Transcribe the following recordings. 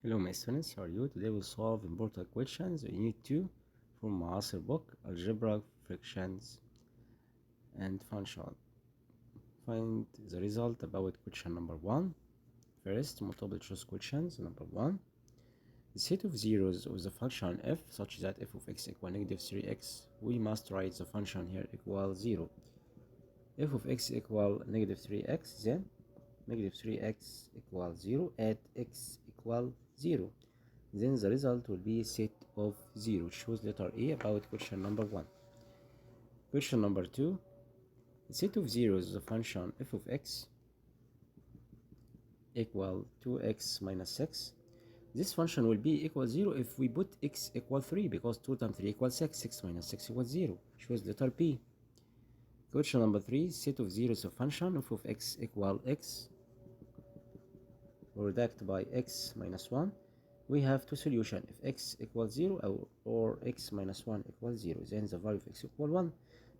Hello my students, how are you? Today we'll solve important questions in Unit 2 from معاصر book, Algebra, Fractions and Function. Find the result about question number 1. First, multiple choice questions. Number 1. The set of zeros of the function f such that f of x equal negative 3x. We must write the function here equal 0. F of x equal negative 3x, then negative 3x equal 0 at x equal 0. Then the result will be set of 0. Choose letter A about question number 1. Question number 2. The set of zeros is the function f of x equal 2x minus 6. This function will be equal 0 if we put x equal 3, because 2 times 3 equals 6. 6 minus 6 equals 0. Choose letter B. Question number 3. Set of zeros of function f of x equal x product by x minus 1. We have two solutions. If x equals 0 or x minus 1 equals 0, then the value of x equal 1.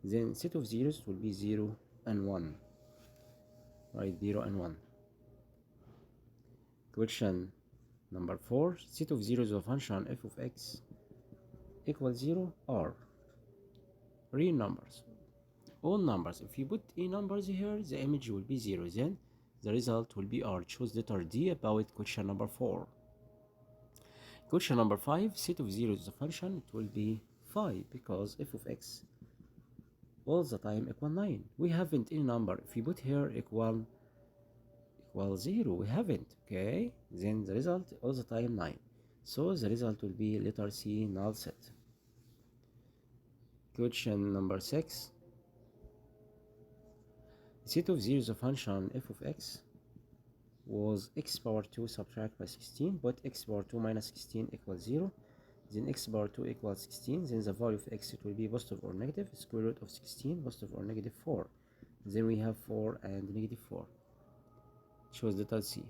Then set of zeros will be 0 and 1. Right, 0 and 1. Question number 4. Set of zeros of function f of x equals 0 are real numbers. All numbers. If you put a numbers here, the image will be 0. Then the result will be R. Choose letter D about question number 4. Question number 5. Set of zeros is a function. It will be 5 because f of x all the time equal 9. We haven't any number. If you put here equal 0, we haven't. Okay, then the result all the time 9. So the result will be letter C, null set. Question number 6. Set of zeros of function f of x was x power 2 subtract by 16, but x power 2 minus 16 equals 0. Then x power 2 equals 16. Then the value of x, it will be positive or negative. Square root of 16, positive or negative 4. Then we have 4 and negative 4. Choose letter C.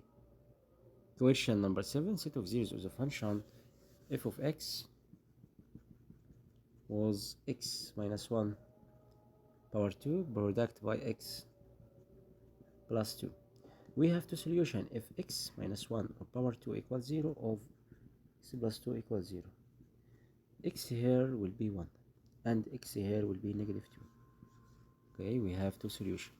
Question number 7. Set of zeros of the function f of x was x minus 1 power 2 product by x plus 2. We have two solutions. If x minus 1 or power 2 equals 0, or x plus 2 equals 0, x here will be 1 and x here will be negative 2. Okay, we have two solutions.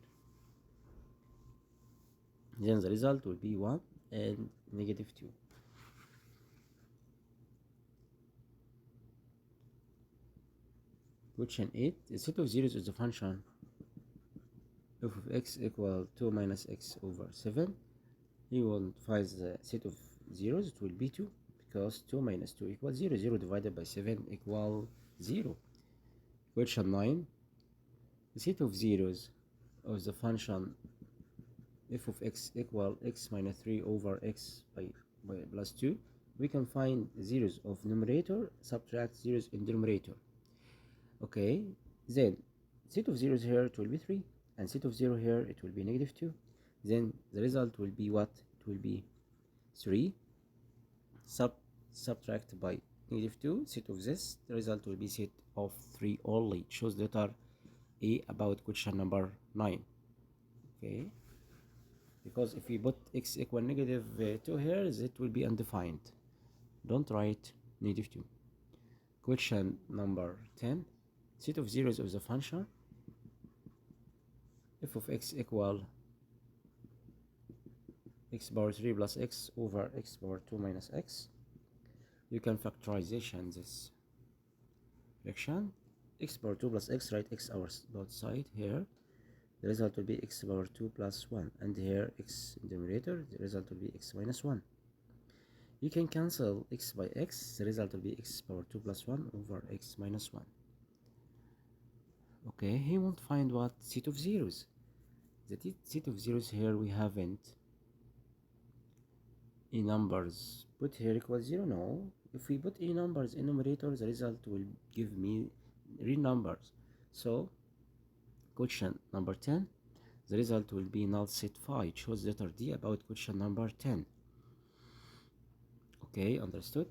Then the result will be 1 and negative 2. Question 8. The set of zeros is the function f of x equal 2 minus x over 7. You will find the set of zeros. It will be 2 because 2 minus 2 equals 0. 0 divided by 7 equals 0. Question 9. The set of zeros of the function f of x equal x minus 3 over x by plus 2. We can find zeros of numerator, subtract zeros in denominator. Okay, then set of zeros here it will be 3, and set of 0 here it will be negative 2. Then the result will be what? It will be 3 subtract by negative 2. Set of this, the result will be set of 3 only. Choose letter A about question number 9. Okay, because if we put x equal negative 2 here, it will be undefined. Don't write negative 2. Question number 10. Set of zeros of the function f of x equal x power 3 plus x over x power 2 minus x. You can factorization this fraction. X power 2 plus x, write x both side here. The result will be x power 2 plus 1, and here x in the numerator, the result will be x minus 1. You can cancel x by x, the result will be x power 2 plus 1 over x minus 1. Okay, he won't find what? Set of zeros. The set of zeros here we haven't a numbers. Put here equals 0, no. If we put a numbers in numerator, the result will give me real numbers. So question number 10, the result will be null set phi. Choose letter D about question number 10. Okay, understood?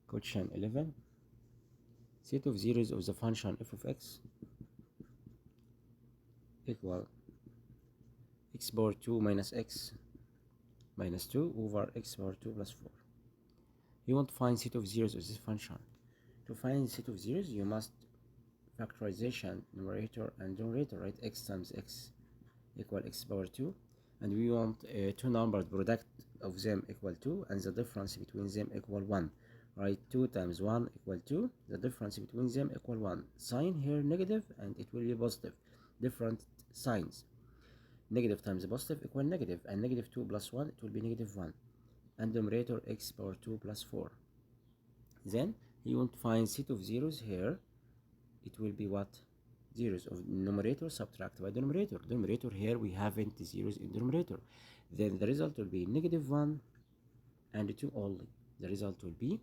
Question 11. Set of zeros of the function f of x equal x power 2 minus x minus 2 over x power 2 plus 4. You want to find set of zeros of this function. To find set of zeros, you must factorization numerator and denominator, right? X times x equal x power 2, and we want two numbers product of them equal 2 and the difference between them equal 1, right? 2 times 1 equal 2, the difference between them equal 1. Sign here negative and it will be positive, different signs. Negative times positive equal negative, and negative 2 plus 1 it will be negative 1, and numerator x power 2 plus 4. Then you want to find set of zeros here. It will be what? Zeros of numerator subtract by denominator. Denominator here we haven't zeros in denominator. Then the result will be negative 1 and 2 only. The result will be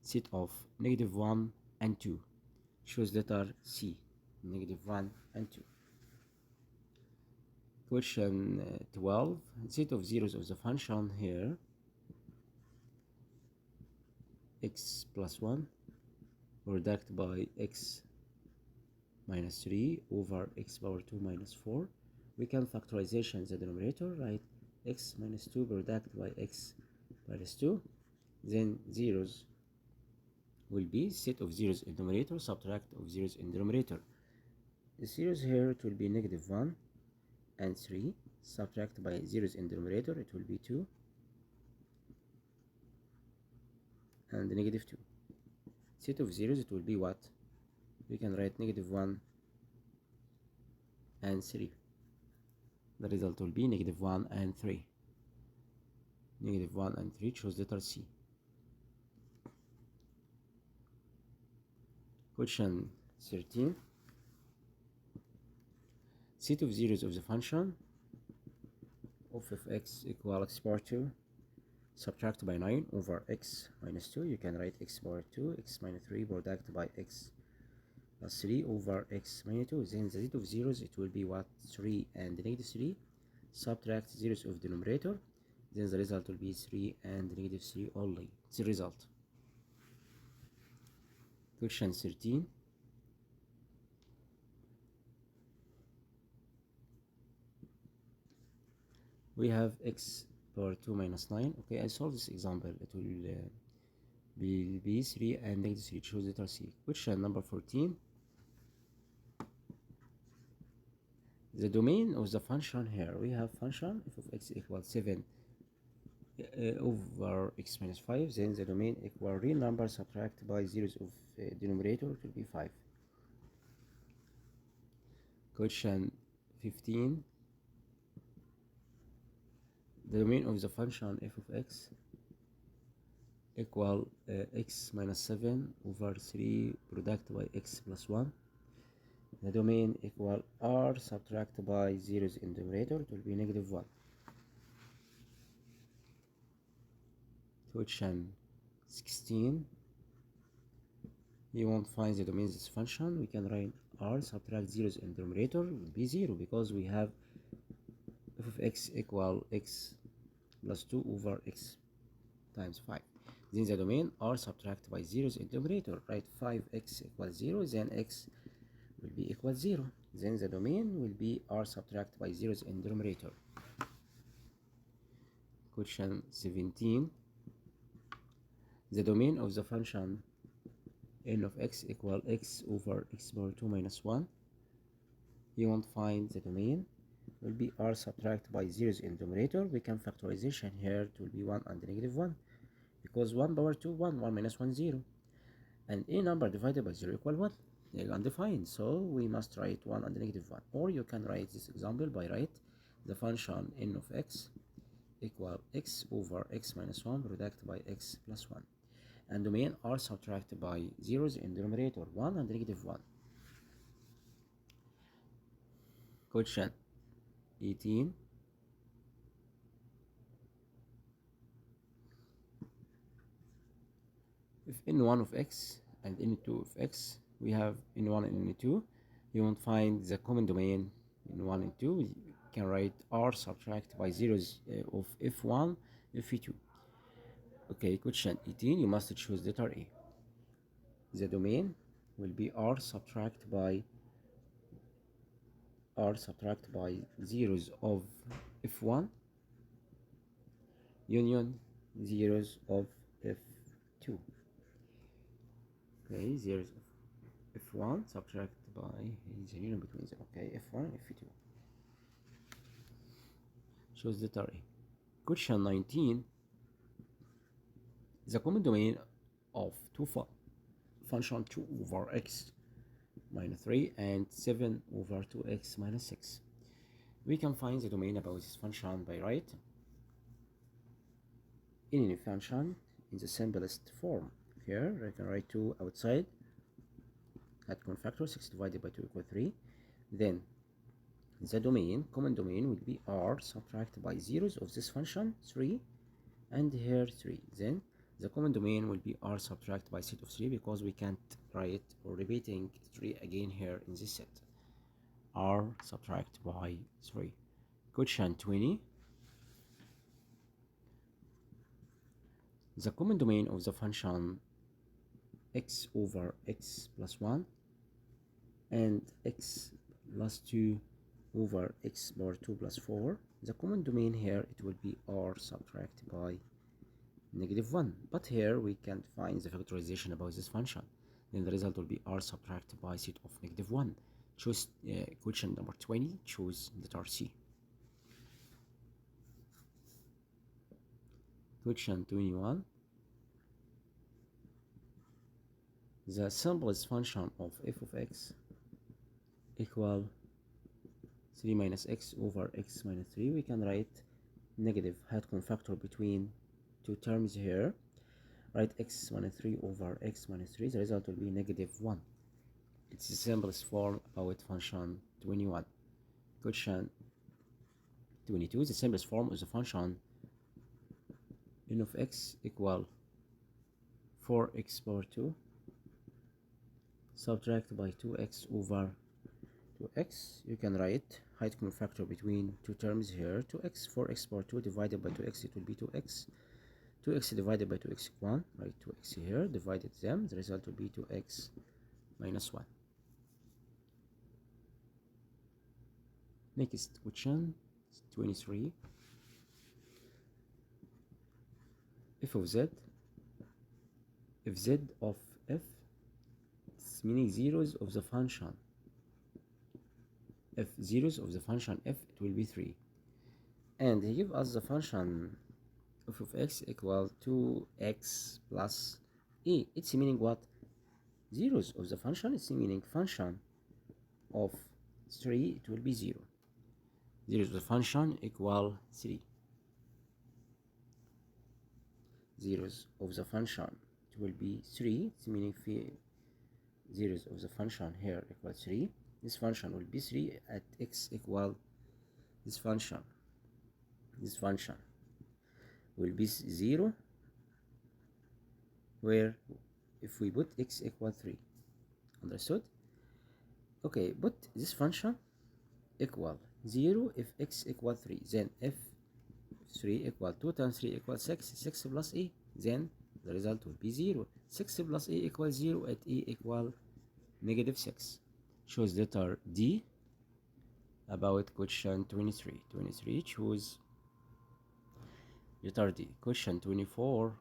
set of negative 1 and 2. Choose letter C, negative 1 and 2. Question 12. Set of zeros of the function here x plus 1 product by x minus 3 over x power 2 minus 4. We can factorization the denominator, right? X minus 2 product by x minus 2. Then zeros will be set of zeros in numerator subtract of zeros in denominator. The zeros here it will be negative 1 and 3, subtract by zeros in denominator it will be 2 and negative 2. Set of zeros it will be what? We can write negative 1 and 3. The result will be negative 1 and 3. Negative 1 and 3, choose letter C. Question 13. Set of zeros of the function of x equal x power 2 subtract by 9 over x minus 2. You can write x power 2, x minus 3 product by x plus 3 over x minus 2. Then the set of zeros it will be what? 3 and negative 3. Subtract zeros of denominator. Then the result will be 3 and negative 3 only. It's the result. Question 13. We have x power 2 minus 9. Okay, I solve this example. It will be 3 and negative 3. Choose letter C. Question number 14. The domain of the function here, we have function f of x equals 7 over x minus 5. Then the domain equal real number subtract by zeros of denominator, it will be 5. Question 15. The domain of the function f of x equal x minus 7 over 3 product by x plus 1. The domain equal r subtract by zeros in denominator, it will be negative 1. Question 16. You want to find the domain of this function. We can write r subtract zeros in denominator will be 0 because we have f of x equal x plus 2 over x times 5. Then the domain r subtract by zeros in denominator, right? 5x equals 0, then x will be equal 0. Then the domain will be r subtract by zeros in denominator. Question 17. The domain of the function n of x equal x over x power 2 minus 1. You want to find the domain will be r subtract by zeros in denominator. We can factorization here, it will be 1 and negative 1 because 1 power 2 1, 1 minus 1 0, and a number divided by 0 equal 1. They are undefined, so we must write 1 and negative 1. Or you can write this example by write the function n of x equal x over x minus 1 product by x plus 1, and domain r subtracted by zeros in denominator 1 and negative 1. Question 18. If n1 of x and n2 of x, we have n1 and n2. You want to find the common domain in 1 and 2. We can write r subtract by zeros of f1, f2. Okay, question 18. You must choose letter A. The domain will be r subtract by are subtracted by zeros of f1 union zeros of f2. Okay, zeros of f1 subtracted by the union between them. Okay, f1 and f2. Shows the array. Question 19. The common domain of two function 2 over x minus 3 and 7 over 2x minus 6. We can find the domain about this function by writing any function in the simplest form. Here I can write 2 outside at common factor 6 divided by 2 equals 3. Then the domain, common domain, will be r subtracted by zeros of this function 3 and here 3. Then the common domain will be r subtracted by set of 3 because we can't write or repeating 3 again here in this set. R subtracted by 3. Question 20. The common domain of the function x over x plus 1 and x plus 2 over x power 2 plus 4. The common domain here, it will be r subtracted by -1, but here we can't find the factorization about this function. Then the result will be r subtracted by set of -1. Choose question number 20. Choose letter C. Question 21. The simplest function of f of x equal 3 minus x over x minus 3. We can write negative had common factor between two terms here. Write x minus 3 over x minus 3. The result will be -1. It's the simplest form about function 21. Question 22. The simplest form of the function n of x equal 4x power 2 subtracted by 2x over 2x. You can write height common factor between two terms here. 2x, 4x power 2 divided by 2x, it will be 2x. 2x divided by 2x 1. Write 2x here, divided them. The result will be 2x minus 1. Next question, 23. F of z, if z of f, it's meaning zeros of the function. If zeros of the function f, it will be 3. And he gives us the function f of x equal 2x plus a. It's meaning what? Zeros of the function, it's meaning function of 3, it will be 0. Zeros of the function equal 3. Zeros of the function, it will be 3. It's meaning zeros of the function here equal 3. This function will be 3 at x equal this function. This function will be 0 where if we put x equal 3. Understood? Okay, put this function equal 0 if x equal 3. Then if 3 equal 2 times 3 equals 6. 6 plus a. Then the result will be 0. 6 plus a equals 0 at a equal -6. Choose letter D about question 23. 23, choose letter D. Question 24.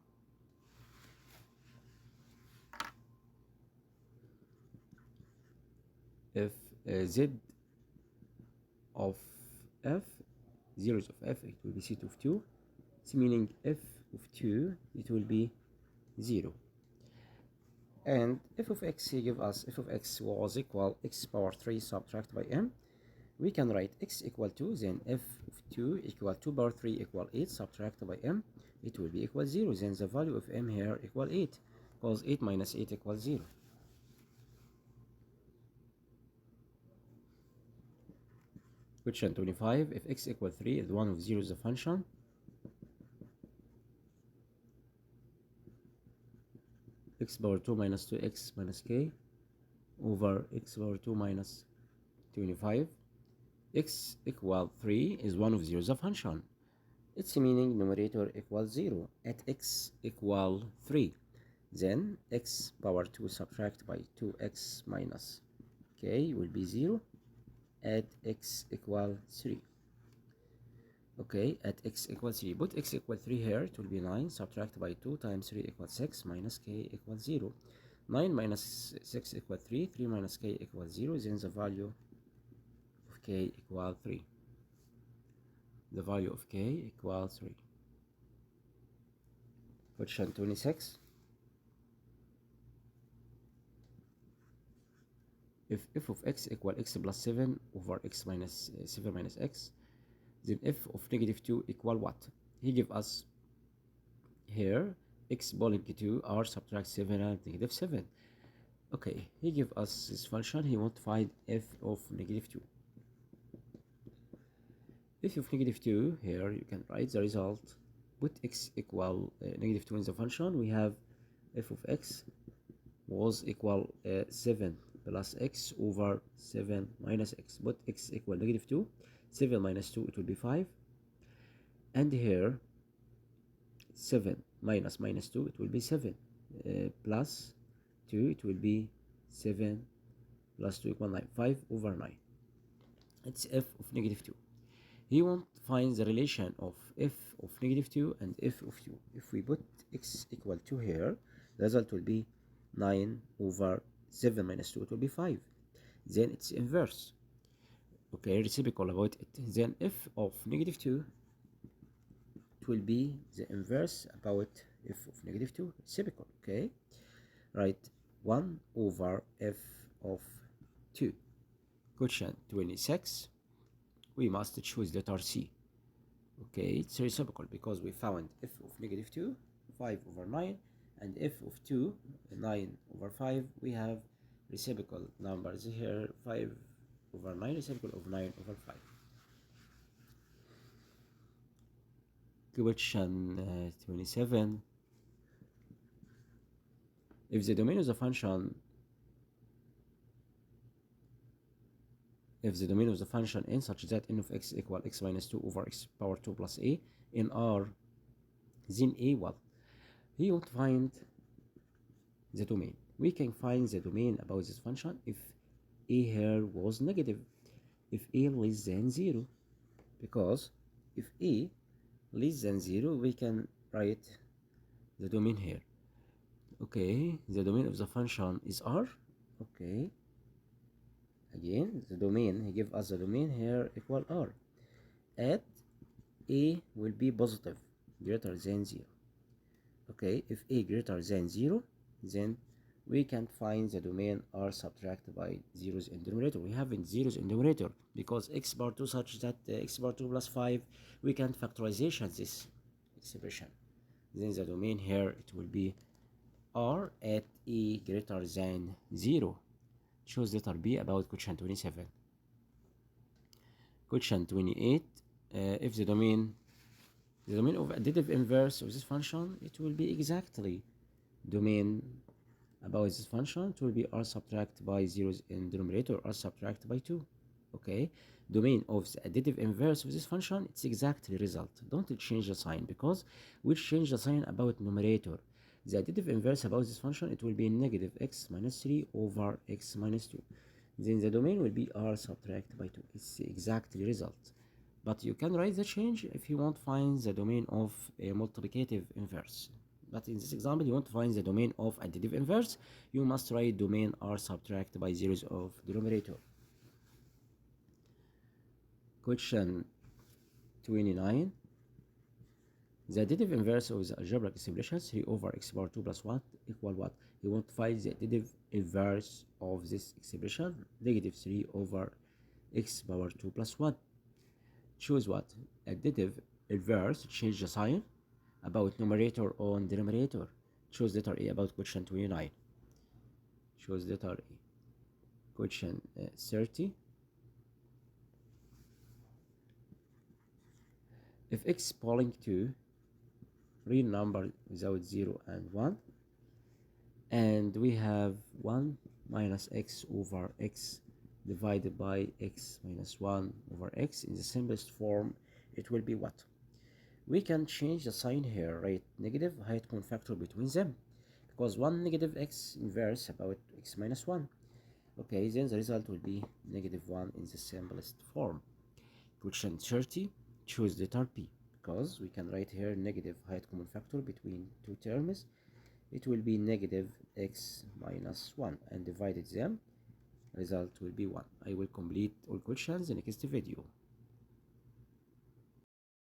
If z of f, zeros of f, it will be set of 2. It's meaning f of 2, it will be 0. And f of x, he give us f of x was equal x power 3 subtracted by m. We can write x equal 2, then f of 2 equal 2 power 3 equal 8 subtracted by m. It will be equal 0. Then the value of m here equal 8, because 8 minus 8 equals 0. Question 25. If x equal 3 is one of zeros the function, x power 2 minus 2x minus k over x power 2 minus 25. X equal 3 is one of zeros the function. Its meaning numerator equals 0 at x equal 3. Then x power 2 subtract by 2x minus k will be 0. at x equal 3. Okay, at x equal 3, put x equal 3 here, it will be 9, subtract by 2 times 3 equals 6, minus k equals 0. 9 minus 6 equals 3, 3 minus k equals 0, then the value of k equals 3. The value of k equals 3. Question 26. If f of x equal x plus 7 over x minus 7 minus x, then f of negative 2 equal what? He give us here x belonging to r subtract 7 and negative 7. Okay, he give us this function. He want to find f of negative 2. F of negative 2, here you can write the result. Put x equal negative 2 in the function. We have f of x was equal 7 plus x over 7 minus x. Put x equal negative 2. 7 minus 2, it will be 5. And here 7 minus 2, it will be 7. Plus 2, it will be 7 plus 2 equal 9. 5 over 9. It's f of negative 2. He wants to find the relation of f of negative 2 and f of 2. If we put x equal 2 here, the result will be 9 over 7 minus 2, it will be 5. Then it's inverse. Okay, reciprocal about it. Then f of negative 2, it will be the inverse about f of negative 2, reciprocal. Okay, right, 1 over f of 2. Question 26. We must choose letter C. Okay, it's reciprocal because we found f of negative 2, 5 over 9, and f of 2, 9 over 5. We have reciprocal numbers here, 5 over 9, reciprocal of 9 over 5. Question 27. If the domain of the function n such that n of x equal x minus 2 over x power 2 plus a in R, then a what? He would find the domain. We can find the domain about this function if a here was negative, if a less than 0, because if a less than 0, we can write the domain here. Okay, the domain of the function is R. Okay, again the domain, he give us the domain here equal R at a will be positive, greater than 0. Okay, if a greater than 0, then we can find the domain R subtracted by zeros in denominator. We haven't zeros in denominator because x bar 2 such that x bar 2 plus 5, we can factorization this expression. Then the domain here, it will be R at a greater than 0. Choose letter B about question 27. Question 28. If the domain of additive inverse of this function, it will be exactly domain about this function. It will be r subtract by zeros in denominator, r subtract by 2. Okay, domain of the additive inverse of this function, it's exactly result. Don't change the sign because we change the sign about numerator. The additive inverse about this function, it will be negative x minus 3 over x minus 2. Then the domain will be r subtract by 2. It's the exactly result. But you can write the change if you want to find the domain of a multiplicative inverse. But in this example, you want to find the domain of additive inverse, you must write domain r subtract by zeros of denominator. Question 29. The additive inverse of the algebraic expression 3 over x power 2 plus 1 equal what? You want to find the additive inverse of this expression, negative 3 over x power 2 plus 1. Choose what? Additive inverse, change the sign about numerator on denominator. Choose letter A about question 29. Choose letter A. Question 30. If x belongs to real number without 0 and 1, and we have 1 minus x over x divided by x minus 1 over x in the simplest form, it will be what? We can change the sign here, right? Negative height common factor between them, because 1 negative x inverse about x minus 1, Okay, then the result will be -1 in the simplest form. Question 30, choose letter P, because we can write here negative highest common factor between two terms. It will be -x minus 1, and divided them, result will be 1. I will complete all questions in the next video.